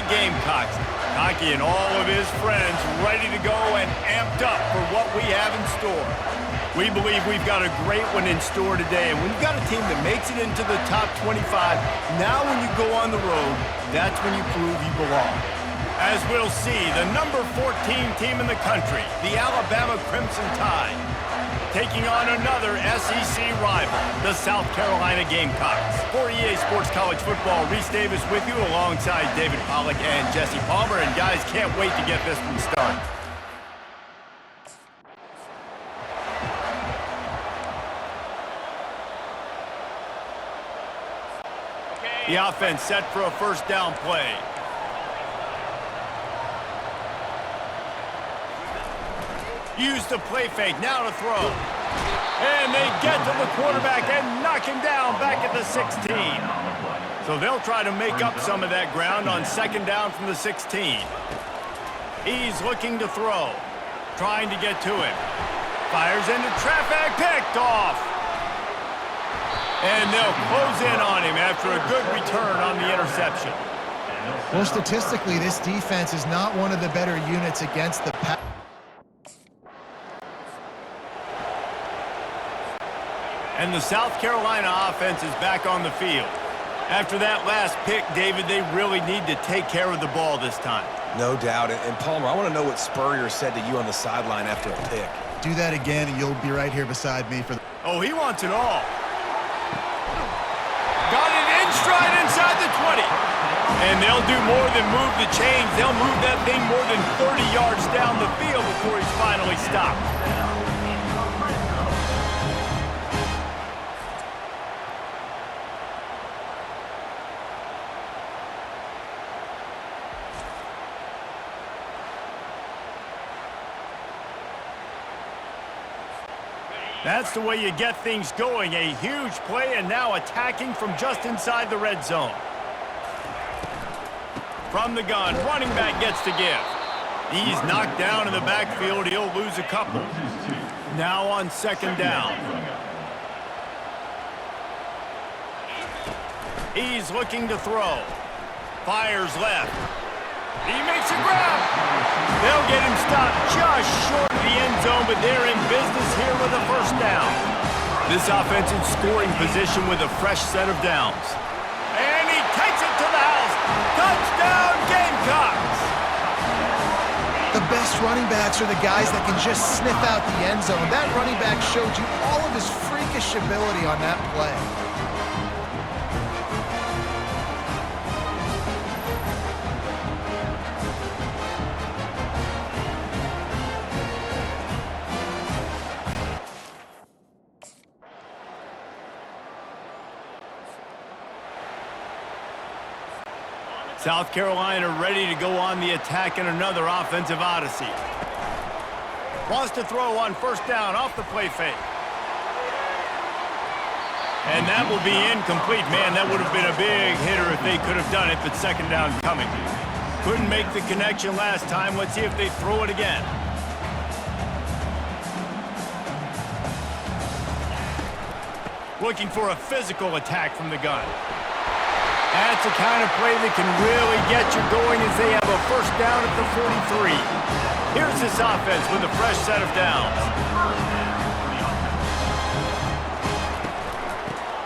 Gamecocks. Hockey and all of his friends ready to go and amped up for what we have in store. We believe we've got a great one in store today, and when you've got a team that makes it into the top 25, now when you go on the road, that's when you prove you belong. As we'll see, the number 14 team in the country, the Alabama Crimson Tide, taking on another SEC rival, the South Carolina Gamecocks. For EA Sports College Football, Reese Davis with you alongside David Pollack and Jesse Palmer. And guys, can't wait to get this one started. The offense set for a first down play. Use the play fake, now to throw. And they get to the quarterback and knock him down back at the 16. So they'll try to make up some of that ground on second down from the 16. He's looking to throw, trying to get to him. Fires into traffic, picked off. And they'll close in on him after a good return on the interception. Well, statistically, this defense is not one of the better units against the pass. And the South Carolina offense is back on the field. After that last pick, David, they really need to take care of the ball this time. No doubt. And Palmer, I want to know what Spurrier said to you on the sideline after a pick. Do that again, and you'll be right here beside me for the... Oh, he wants it all. Got it in stride inside the 20. And they'll do more than move the chains. They'll move that thing more than 30 yards down the field before he's finally stopped. That's the way you get things going. A huge play, and now attacking from just inside the red zone. From the gun, running back gets to give. He's knocked down in the backfield. He'll lose a couple. Now on second down. He's looking to throw. Fires left. He makes a grab. They'll get him stopped just short of the end zone, but they're in business here with a first down. This offense in scoring position with a fresh set of downs. And he takes it to the house. Touchdown, Gamecocks! The best running backs are the guys that can just sniff out the end zone. That running back showed you all of his freakish ability on that play. South Carolina ready to go on the attack in another offensive odyssey. Wants to throw on first down off the play fake. And that will be incomplete. Man, that would have been a big hitter if they could have done it, but second down coming. Couldn't make the connection last time. Let's see if they throw it again. Looking for a physical attack from the gun. That's the kind of play that can really get you going as they have a first down at the 43. Here's this offense with a fresh set of downs.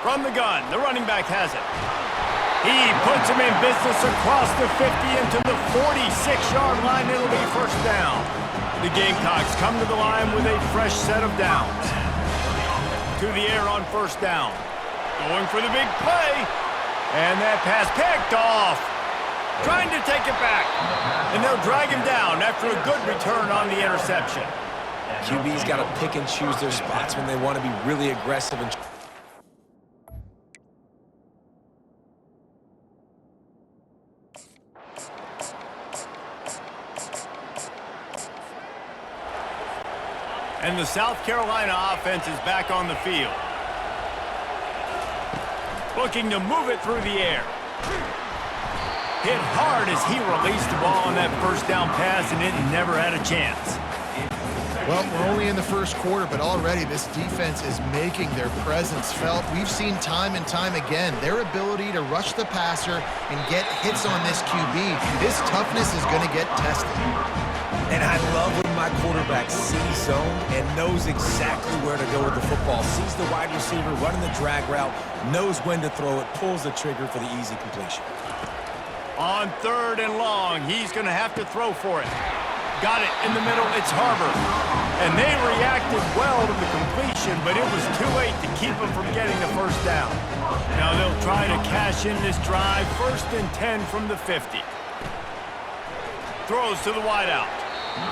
From the gun, the running back has it. He puts him in business across the 50 into the 46-yard line. It'll be first down. The Gamecocks come to the line with a fresh set of downs. To the air on first down. Going for the big play. And that pass picked off. Trying to take it back. And they'll drag him down after a good return on the interception. QB's got to pick and choose their spots when they want to be really aggressive. And the South Carolina offense is back on the field. Looking to move it through the air. Hit hard as he released the ball on that first down pass, and it never had a chance. Well, we're only in the first quarter, but already this defense is making their presence felt. We've seen time and time again their ability to rush the passer and get hits on this QB. This toughness is going to get tested. And I love when my quarterback sees zone and knows exactly where to go with the football. Sees the wide receiver running the drag route, knows when to throw it, pulls the trigger for the easy completion. On 3rd and long, he's going to have to throw for it. Got it in the middle. It's Harbor. And they reacted well to the completion, but it was too late to keep them from getting the first down. Now they'll try to cash in this drive. 1st and 10 from the 50. Throws to the wideout.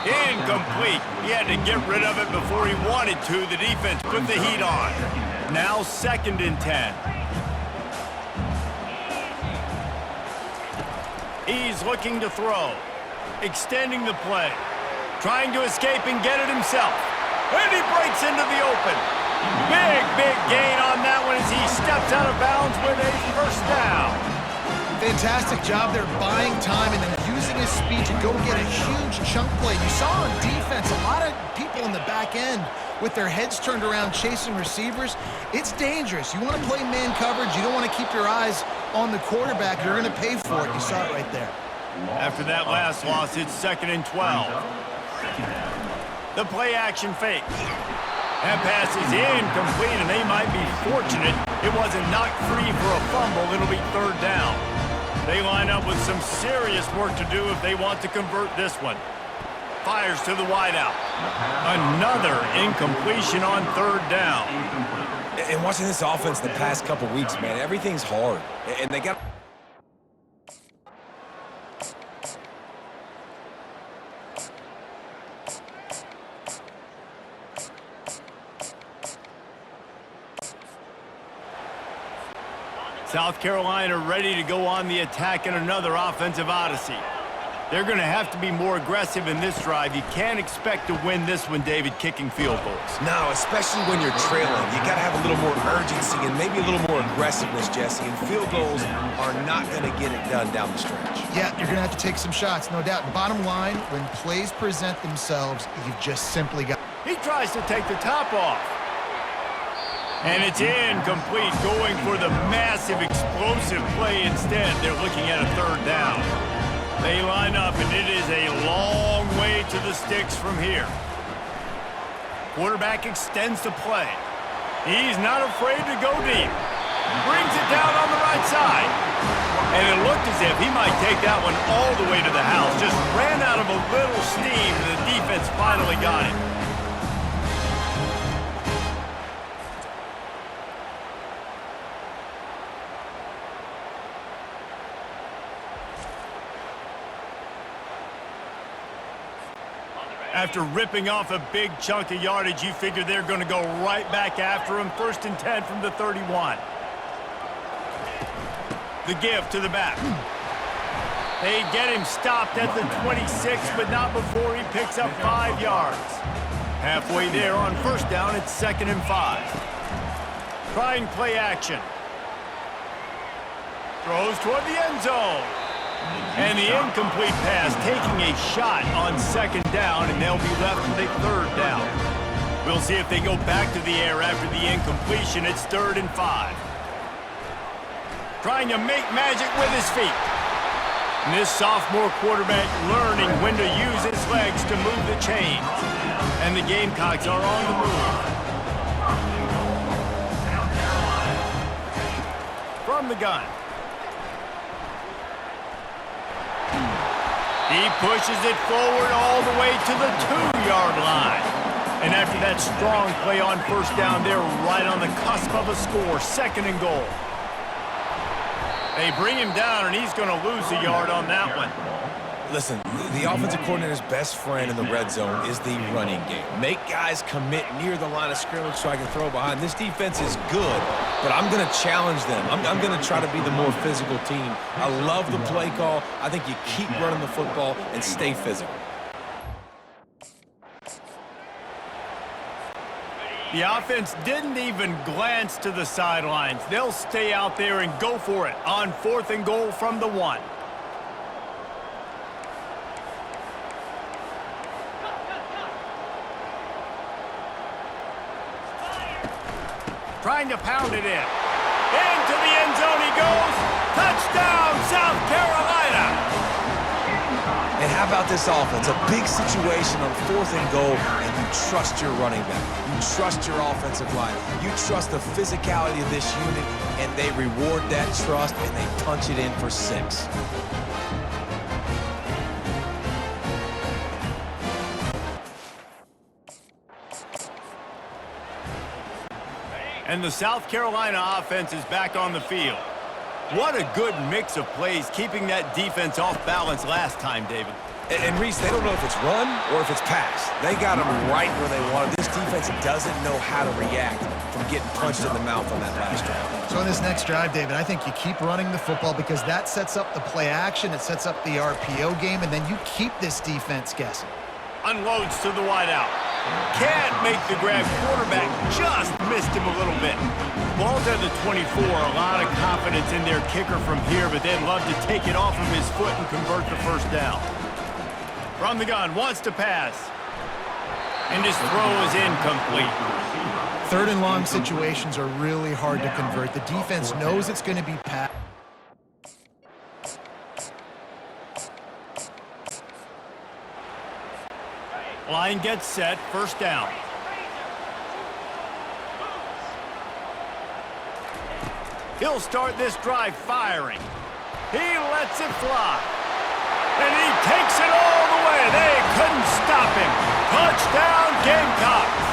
Incomplete. He had to get rid of it before he wanted to. The defense put the heat on. Now 2nd and 10. He's looking to throw. Extending the play. Trying to escape and get it himself. And he breaks into the open. Big gain on that one as he steps out of bounds with a first down. Fantastic job there buying time and then using his speed to go get a huge chunk play. You saw on defense a lot of people in the back end with their heads turned around chasing receivers. It's dangerous. You want to play man coverage. You don't want to keep your eyes on the quarterback. You're going to pay for it. You saw it right there. After that last loss, it's 2nd and 12. The play action fake. That pass is incomplete, and they might be fortunate it wasn't knocked free for a fumble. It'll be 3rd down. They line up with some serious work to do if they want to convert this one. Fires to the wideout. Another incompletion on 3rd down. And watching this offense the past couple weeks, man, everything's hard. And they got... South Carolina ready to go on the attack in another offensive odyssey. They're going to have to be more aggressive in this drive. You can't expect to win this one, David, kicking field goals. No, especially when you're trailing. You got to have a little more urgency and maybe a little more aggressiveness, Jesse. And field goals are not going to get it done down the stretch. Yeah, you're going to have to take some shots, no doubt. Bottom line, when plays present themselves, you've just simply got... He tries to take the top off. And it's incomplete, going for the massive explosive play instead. They're looking at a 3rd down. They line up, and it is a long way to the sticks from here. Quarterback extends the play. He's not afraid to go deep. Brings it down on the right side. And it looked as if he might take that one all the way to the house. Just ran out of a little steam, and the defense finally got it. After ripping off a big chunk of yardage, you figure they're going to go right back after him. 1st and 10 from the 31. The give to the back. They get him stopped at the 26, but not before he picks up 5 yards. Halfway there on 1st down, it's 2nd and 5. Trying play action. Throws toward the end zone. And the incomplete pass taking a shot on 2nd down, and they'll be left with a 3rd down. We'll see if they go back to the air after the incompletion. It's 3rd and 5. Trying to make magic with his feet. And this sophomore quarterback learning when to use his legs to move the chains. And the Gamecocks are on the move. From the gun. He pushes it forward all the way to the 2-yard line. And after that strong play on 1st down, they're right on the cusp of a score. 2nd and goal. They bring him down, and he's going to lose a yard on that one. Listen, the offensive coordinator's best friend in the red zone is the running game. Make guys commit near the line of scrimmage so I can throw behind. This defense is good, but I'm going to challenge them. I'm going to try to be the more physical team. I love the play call. I think you keep running the football and stay physical. The offense didn't even glance to the sidelines. They'll stay out there and go for it on 4th and goal from the 1. trying to pound it in. Into the end zone he goes. Touchdown, South Carolina. And how about this offense? A big situation on 4th and goal, and you trust your running back. You trust your offensive line. You trust the physicality of this unit, and they reward that trust, and they punch it in for 6. And the South Carolina offense is back on the field. What a good mix of plays, keeping that defense off balance last time, David. And Reese, they don't know if it's run or if it's pass. They got them right where they want it. This defense doesn't know how to react from getting punched in the mouth on that last drive. So in this next drive, David, I think you keep running the football because that sets up the play action, it sets up the RPO game, and then you keep this defense guessing. Unloads to the wideout. Can't make the grab. Quarterback just missed him a little bit. Ball's at the 24. A lot of confidence in their kicker from here, but they'd love to take it off of his foot and convert the first down. From the gun, wants to pass. And his throw is incomplete. 3rd and long situations are really hard to convert. The defense knows it's going to be pass. Line gets set, first down. He'll start this drive firing. He lets it fly. And he takes it all the way. They couldn't stop him. Touchdown, Gamecocks.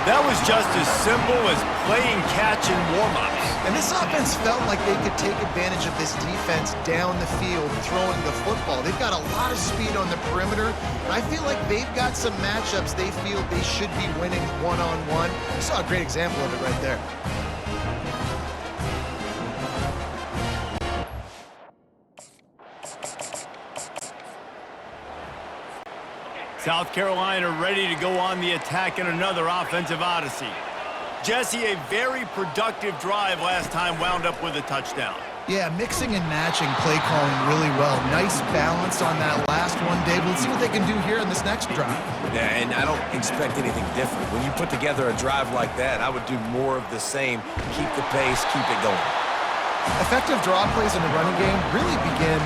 That was just as simple as playing catch in warm-ups. And this offense felt like they could take advantage of this defense down the field, throwing the football. They've got a lot of speed on the perimeter, and I feel like they've got some matchups they feel they should be winning one-on-one. You saw a great example of it right there. South Carolina ready to go on the attack in another offensive odyssey. Jesse, a very productive drive last time wound up with a touchdown. Yeah, mixing and matching play calling really well. Nice balance on that last one, Dave. Let's see what they can do here in this next drive. Yeah, and I don't expect anything different. When you put together a drive like that, I would do more of the same. Keep the pace, keep it going. Effective draw plays in the running game really begin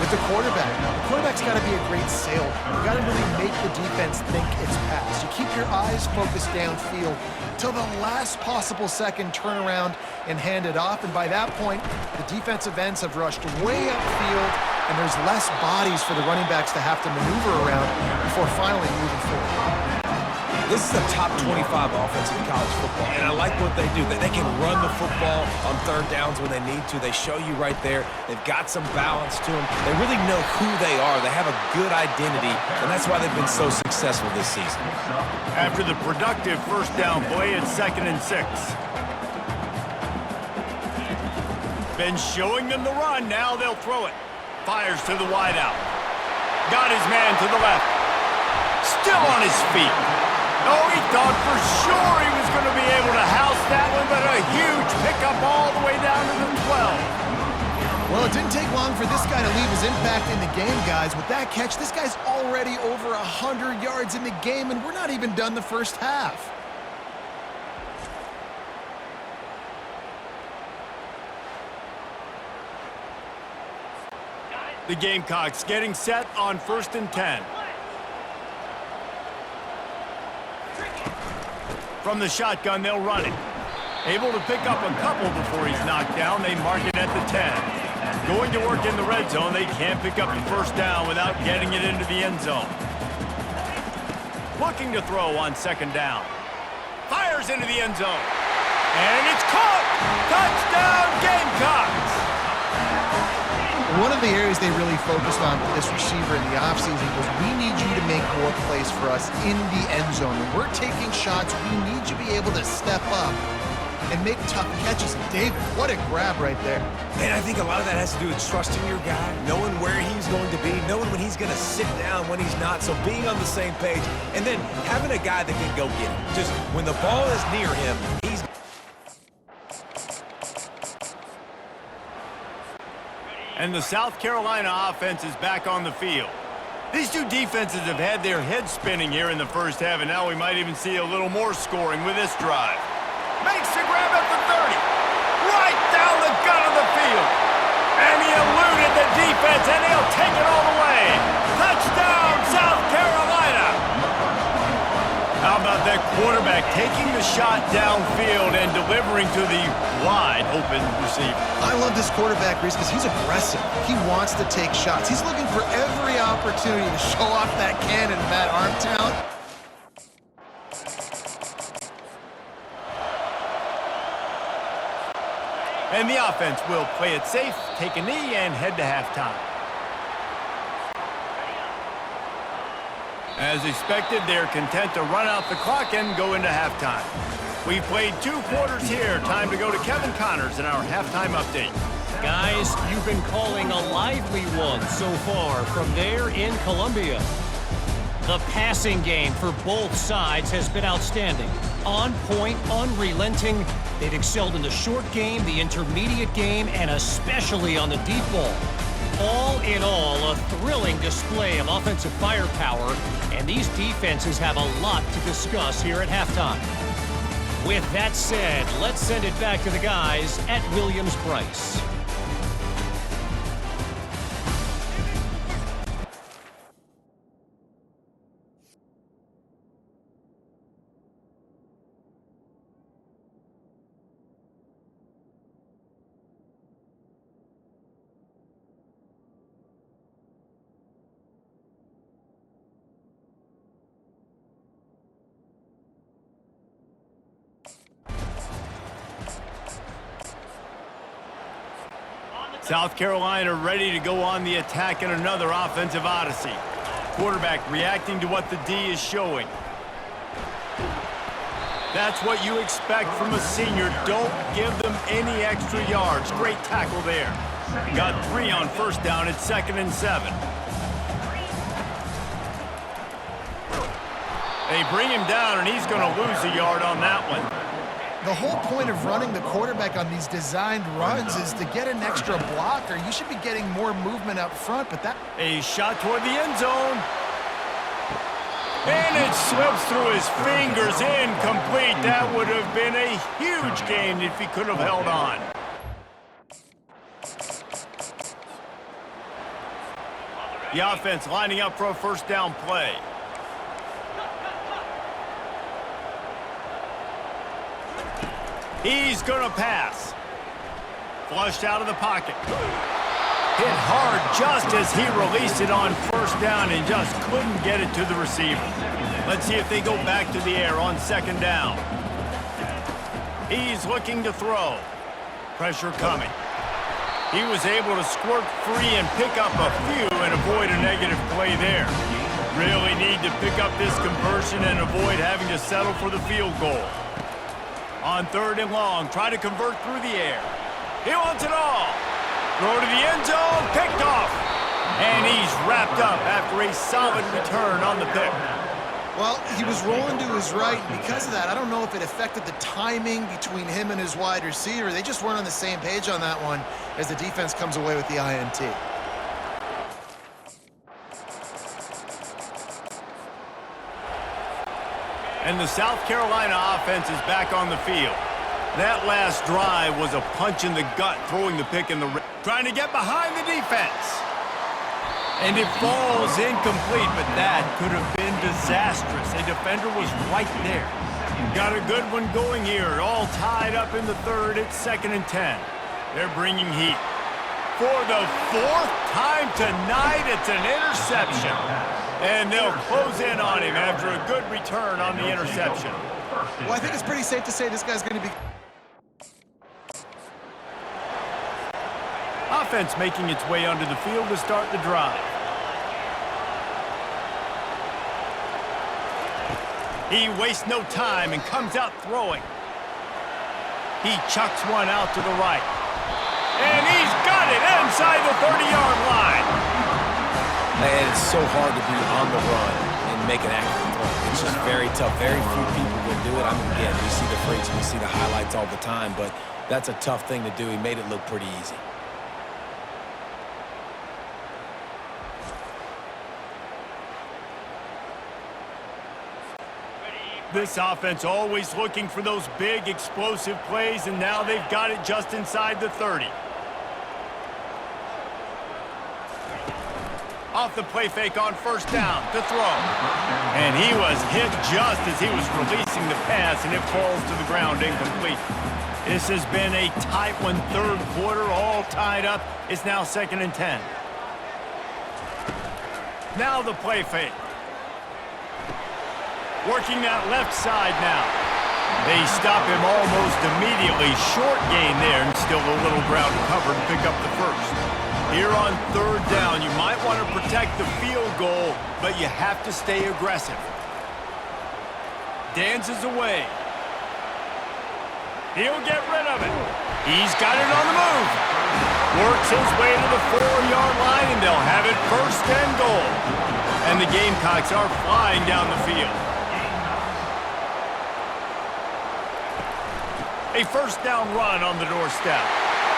with the quarterback. The quarterback's got to be a great salesman. You got to really make the defense think it's pass. You keep your eyes focused downfield till the last possible second, turn around and hand it off. And by that point, the defensive ends have rushed way upfield, and there's less bodies for the running backs to have to maneuver around before finally moving forward. This is a top 25 offense in college football, and I like what they do. They can run the football on 3rd downs when they need to. They show you right there. They've got some balance to them. They really know who they are. They have a good identity, and that's why they've been so successful this season. After the productive first down play, it's 2nd and 6. Been showing them the run. Now they'll throw it. Fires to the wideout. Got his man to the left. Still on his feet. Oh, he thought for sure he was going to be able to house that one, but a huge pickup all the way down to the 12. Well, it didn't take long for this guy to leave his impact in the game, guys. With that catch, this guy's already over 100 yards in the game, and we're not even done the first half. The Gamecocks getting set on 1st and 10. From the shotgun, they'll run it. Able to pick up a couple before he's knocked down. They mark it at the 10. Going to work in the red zone. They can't pick up the first down without getting it into the end zone. Looking to throw on 2nd down. Fires into the end zone. And it's caught! Touchdown, Gamecocks! One of the areas they really focused on with this receiver in the offseason was we need you to make more plays for us in the end zone. When we're taking shots, we need you to be able to step up and make tough catches. And David, what a grab right there. And I think a lot of that has to do with trusting your guy, knowing where he's going to be, knowing when he's going to sit down, when he's not, so being on the same page, and then having a guy that can go get him. Just when the ball is near him, he's... And the South Carolina offense is back on the field. These two defenses have had their heads spinning here in the first half, and now we might even see a little more scoring with this drive. Makes the grab at the 30. Right down the gut of the field. And he eluded the defense, and he'll take it all the way. Touchdown, South Carolina. How about that quarterback taking the shot downfield and delivering to the wide open receiver? I love this quarterback, Reese, because he's aggressive. He wants to take shots. He's looking for every opportunity to show off that cannon, that arm talent. And the offense will play it safe, take a knee, and head to halftime. As expected, they're content to run out the clock and go into halftime. We've played 2 quarters here. Time to go to Kevin Connors in our halftime update. Guys, you've been calling a lively one so far from there in Columbia. The passing game for both sides has been outstanding. On point, unrelenting. They've excelled in the short game, the intermediate game, and especially on the deep ball. All in all, a thrilling display of offensive firepower, and these defenses have a lot to discuss here at halftime. With that said, let's send it back to the guys at Williams-Brice. South Carolina ready to go on the attack in another offensive odyssey. Quarterback reacting to what the D is showing. That's what you expect from a senior. Don't give them any extra yards. Great tackle there. Got 3 on first down. It's 2nd and 7. They bring him down, and he's going to lose a yard on that one. The whole point of running the quarterback on these designed runs is to get an extra blocker. You should be getting more movement up front, but that... A shot toward the end zone. And it slips through his fingers, incomplete. That would have been a huge gain if he could have held on. The offense lining up for a first down play. He's going to pass. Flushed out of the pocket. Hit hard just as he released it on first down and just couldn't get it to the receiver. Let's see if they go back to the air on 2nd down. He's looking to throw. Pressure coming. He was able to squirt free and pick up a few and avoid a negative play there. Really need to pick up this conversion and avoid having to settle for the field goal. On 3rd and long, try to convert through the air. He wants it all. Throw to the end zone, picked off. And he's wrapped up after a solid return on the pick. Well, he was rolling to his right, and because of that, I don't know if it affected the timing between him and his wide receiver. They just weren't on the same page on that one as the defense comes away with the INT. And the South Carolina offense is back on the field. That last drive was a punch in the gut, throwing the pick in the trying to get behind the defense. And it falls incomplete, but that could have been disastrous. A defender was right there. Got a good one going here. All tied up in the 3rd. It's 2nd and 10. They're bringing heat. For the 4th time tonight, it's an interception. And they'll close in on him after a good return on the interception. Well, I think it's pretty safe to say this guy's going to be... Offense making its way onto the field to start the drive. He wastes no time and comes out throwing. He chucks one out to the right. And he's got it inside the 30-yard line. And it's so hard to be on the run and make an accurate throw. It's just very tough. Very few people can do it. I mean, again, we see the freaks, we see the highlights all the time, but that's a tough thing to do. He made it look pretty easy. This offense always looking for those big, explosive plays, and now they've got it just inside the 30. Off the play fake on first down to throw. And he was hit just as he was releasing the pass, and it falls to the ground incomplete. This has been a tight one, third quarter, all tied up. It's now 2nd and 10. Now the play fake. Working that left side now. They stop him almost immediately. Short gain there, and still a little ground to cover to pick up the first. Here on third down, you might want to protect the field goal, but you have to stay aggressive. Dances away. He'll get rid of it. He's got it on the move. Works his way to the 4-yard line, and they'll have it 1st and goal. And the Gamecocks are flying down the field. A 1st down run on the doorstep.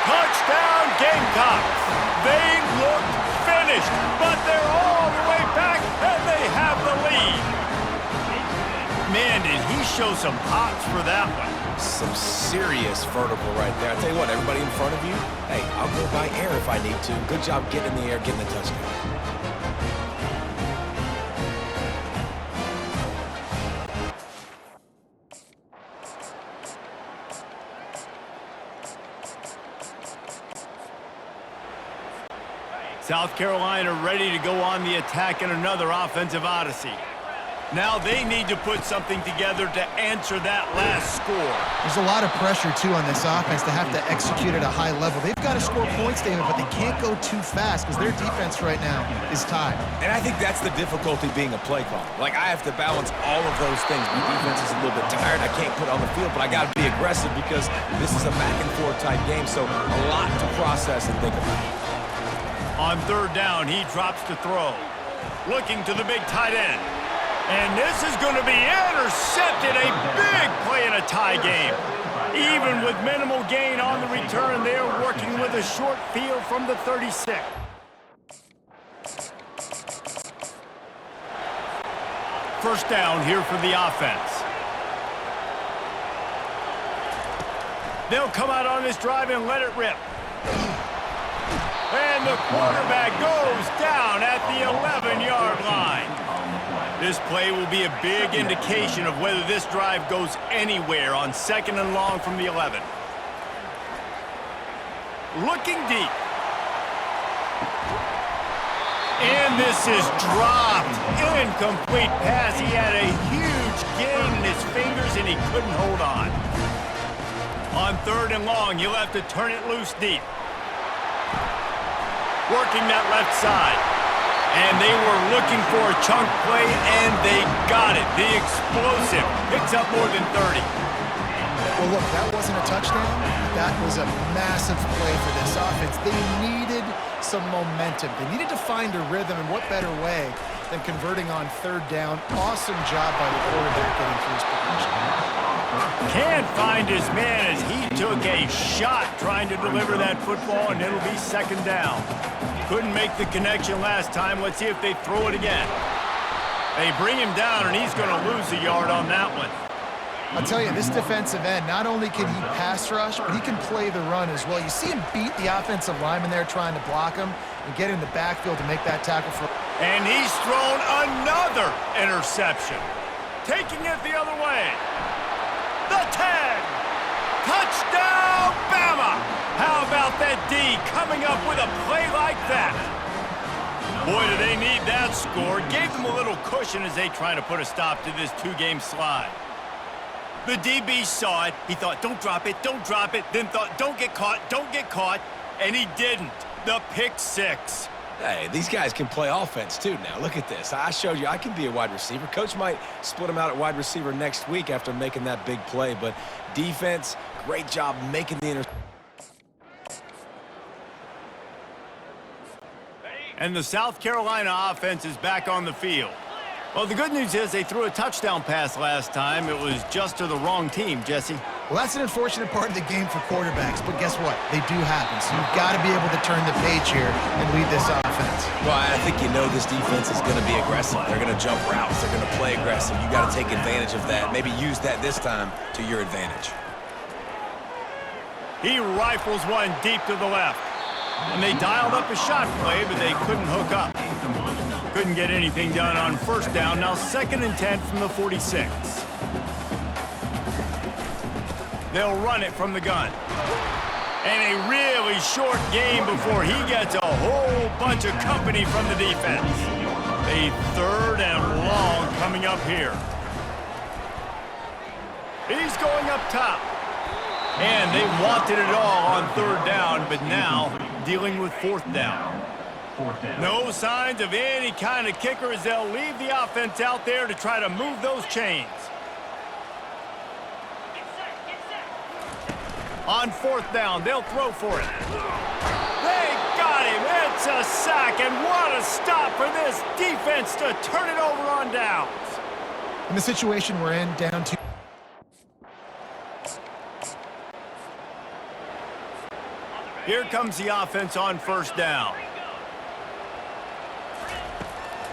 Touchdown, Gamecocks! They look finished, but they're all the way back, and they have the lead. Man, did he show some hops for that one. Some serious vertical right there. I tell you what, everybody in front of you, hey, I'll go by air if I need to. Good job getting in the air, getting the touchdown. South Carolina ready to go on the attack in another offensive odyssey. Now they need to put something together to answer that last score. There's a lot of pressure, too, on this offense to have to execute at a high level. They've got to score points, David, but they can't go too fast because their defense right now is tied. And I think that's the difficulty being a play caller. Like, I have to balance all of those things. My defense is a little bit tired. I can't put it on the field, but I got to be aggressive because this is a back-and-forth type game, so a lot to process and think about. On third down, he drops to throw. Looking to the big tight end. And this is going to be intercepted. A big play in a tie game. Even with minimal gain on the return, they're working with a short field from the 36. First down here for the offense. They'll come out on this drive and let it rip. And the quarterback goes down at the 11-yard line. This play will be a big indication of whether this drive goes anywhere on 2nd and long from the 11. Looking deep. And this is dropped. Incomplete pass. He had a huge gain in his fingers, and he couldn't hold on. On 3rd and long, you'll have to turn it loose deep. Working that left side. And they were looking for a chunk play, and they got it. The explosive picks up more than 30. Well, look, that wasn't a touchdown. That was a massive play for this offense. They needed some momentum. They needed to find a rhythm, and what better way than converting on 3rd down. Awesome job by the quarterback getting through his progression. Can't find his man as he took a shot trying to deliver that football, and it'll be 2nd down. Couldn't make the connection last time. Let's see if they throw it again. They bring him down, and he's going to lose a yard on that one. I'll tell you, this defensive end, not only can he pass rush, but he can play the run as well. You see him beat the offensive lineman there trying to block him and get in the backfield to make that tackle for... And he's thrown another interception. Taking it the other way. The 10. Touchdown, Bama! How about that D coming up with a play like that? Boy, do they need that score. Gave them a little cushion as they try to put a stop to this 2-game slide. The DB saw it. He thought, don't drop it, then thought, don't get caught, and he didn't. The pick 6. Hey, these guys can play offense, too, now. Look at this. I showed you I can be a wide receiver. Coach might split him out at wide receiver next week after making that big play, but defense, great job making the interception. And the South Carolina offense is back on the field. Well, the good news is they threw a touchdown pass last time. It was just to the wrong team, Jesse. Well, that's an unfortunate part of the game for quarterbacks, but guess what? They do happen, so you've got to be able to turn the page here and lead this offense. offense? Well, I think you know this defense is going to be aggressive. They're going to jump routes. They're going to play aggressive. You got to take advantage of that. Maybe use that this time to your advantage. He rifles one deep to the left. And they dialed up a shot play, but they couldn't hook up. Couldn't get anything done on first down. Now 2nd and 10 from the 46. They'll run it from the gun. And a really short game before he gets a whole bunch of company from the defense. A 3rd and long coming up here. He's going up top. And they wanted it all on 3rd down, but now dealing with 4th down. No signs of any kind of kicker as they'll leave the offense out there to try to move those chains. On 4th down, they'll throw for it. They got him. It's a sack, and what a stop for this defense to turn it over on downs. In the situation we're in, down 2. Here comes the offense on 1st down.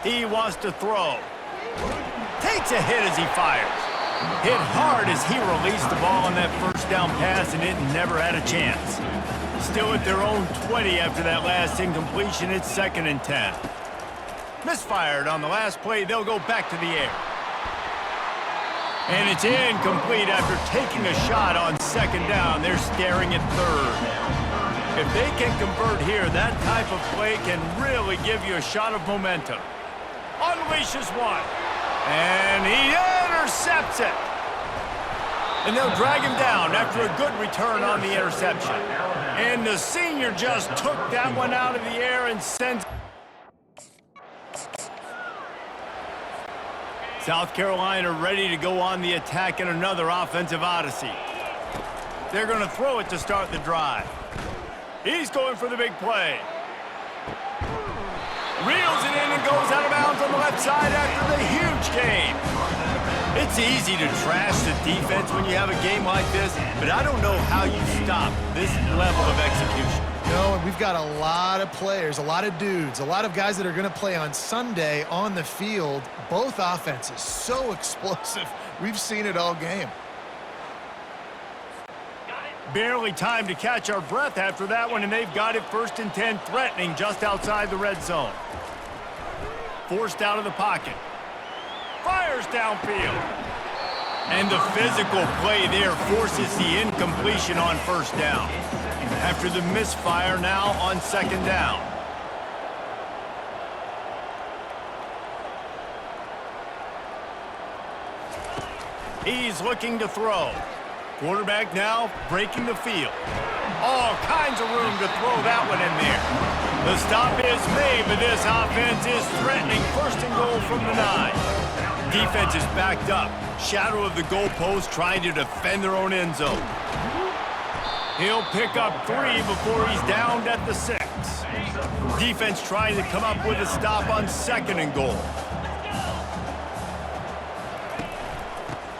He wants to throw. Takes a hit as he fires. Hit hard as he released the ball on that 1st down pass, and it never had a chance. Still at their own 20 after that last incompletion. It's 2nd and 10. Misfired on the last play. They'll go back to the air. And it's incomplete after taking a shot on 2nd down. They're staring at 3rd. If they can convert here, that type of play can really give you a shot of momentum. Unleashes one. And he intercepts it. And they'll drag him down after a good return on the interception. And the senior just took that one out of the air and sends... South Carolina ready to go on the attack in another offensive odyssey. They're going to throw it to start the drive. He's going for the big play. Reels it in and goes out of bounds on the left side after the huge gain. It's easy to trash the defense when you have a game like this, but I don't know how you stop this level of execution. No, and we've got a lot of players, a lot of dudes, a lot of guys that are going to play on Sunday on the field. Both offenses so explosive. We've seen it all game. Barely time to catch our breath after that one, and they've got it 1st and 10, threatening just outside the red zone. Forced out of the pocket. Fires downfield. And the physical play there forces the incompletion on 1st down. After the misfire now on 2nd down. He's looking to throw. Quarterback now breaking the field. All kinds of room to throw that one in there. The stop is made, but this offense is threatening 1st and goal from the 9. Defense is backed up. Shadow of the goalpost trying to defend their own end zone. He'll pick up 3 before he's downed at the 6. Defense trying to come up with a stop on 2nd and goal.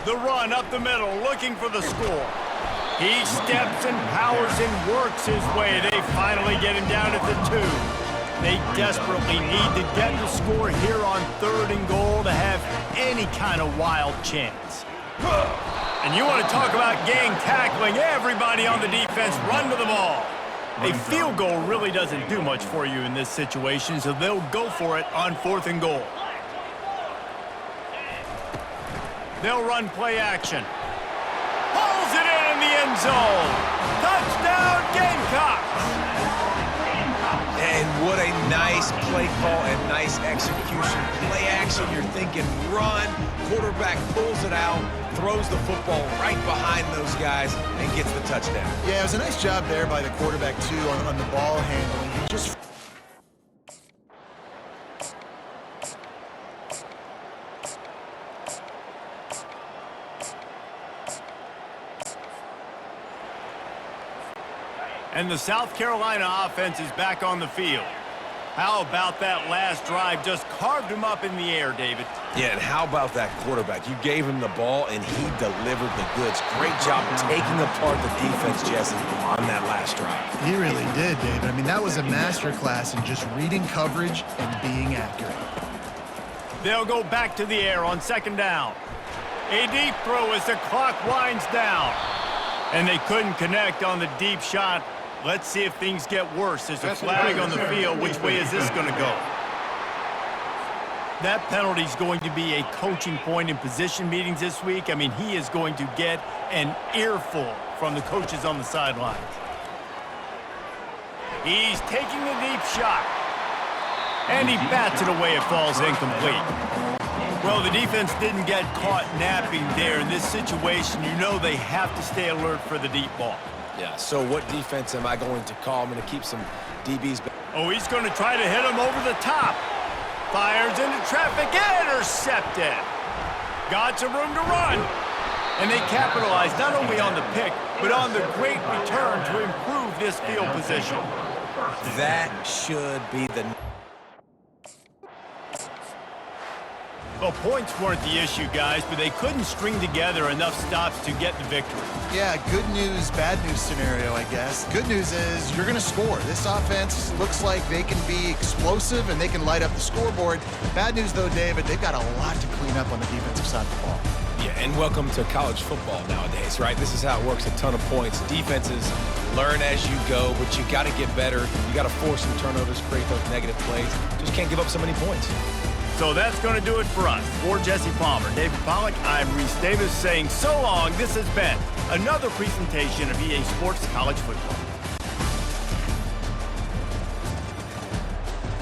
The run up the middle, looking for the score. He steps and powers and works his way. They finally get him down at the 2. They desperately need to get the score here on 3rd and goal to have any kind of wild chance. And you want to talk about gang tackling, everybody on the defense run to the ball. A field goal really doesn't do much for you in this situation, so they'll go for it on 4th and goal. They'll run play action. Pulls it in the end zone. Touchdown, Gamecocks! And what a nice play call and nice execution. Play action, you're thinking run. Quarterback pulls it out, throws the football right behind those guys, and gets the touchdown. Yeah, it was a nice job there by the quarterback, too, on the ball handling. He just... And the South Carolina offense is back on the field. How about that last drive? Just carved him up in the air, David. Yeah, and how about that quarterback? You gave him the ball, and he delivered the goods. Great job taking apart the defense, Jesse, on that last drive. He really did, David. I mean, that was a masterclass in just reading coverage and being accurate. They'll go back to the air on second down. A deep throw as the clock winds down. And they couldn't connect on the deep shot. Let's see if things get worse. There's a flag on the field. Which way is this going to go? That penalty is going to be a coaching point in position meetings this week. I mean, he is going to get an earful from the coaches on the sidelines. He's taking the deep shot. And he bats it away. It falls incomplete. Well, the defense didn't get caught napping there. In this situation, you know they have to stay alert for the deep ball. Yeah, so what defense am I going to call? I'm going to keep some DBs back. Oh, he's going to try to hit him over the top. Fires into traffic. Intercepted. Got some room to run. And they capitalize not only on the pick, but on the great return to improve this field position. That should be the... Well, points weren't the issue, guys, but they couldn't string together enough stops to get the victory. Yeah, good news, bad news scenario, I guess. Good news is you're going to score. This offense looks like they can be explosive and they can light up the scoreboard. Bad news, though, David, they've got a lot to clean up on the defensive side of the ball. Yeah, and welcome to college football nowadays, right? This is how it works, a ton of points. Defenses learn as you go, but you got to get better. You got to force some turnovers, create those negative plays. Just can't give up so many points. So that's going to do it for us. For Jesse Palmer, David Pollack, I'm Reese Davis saying so long. This has been another presentation of EA Sports College Football.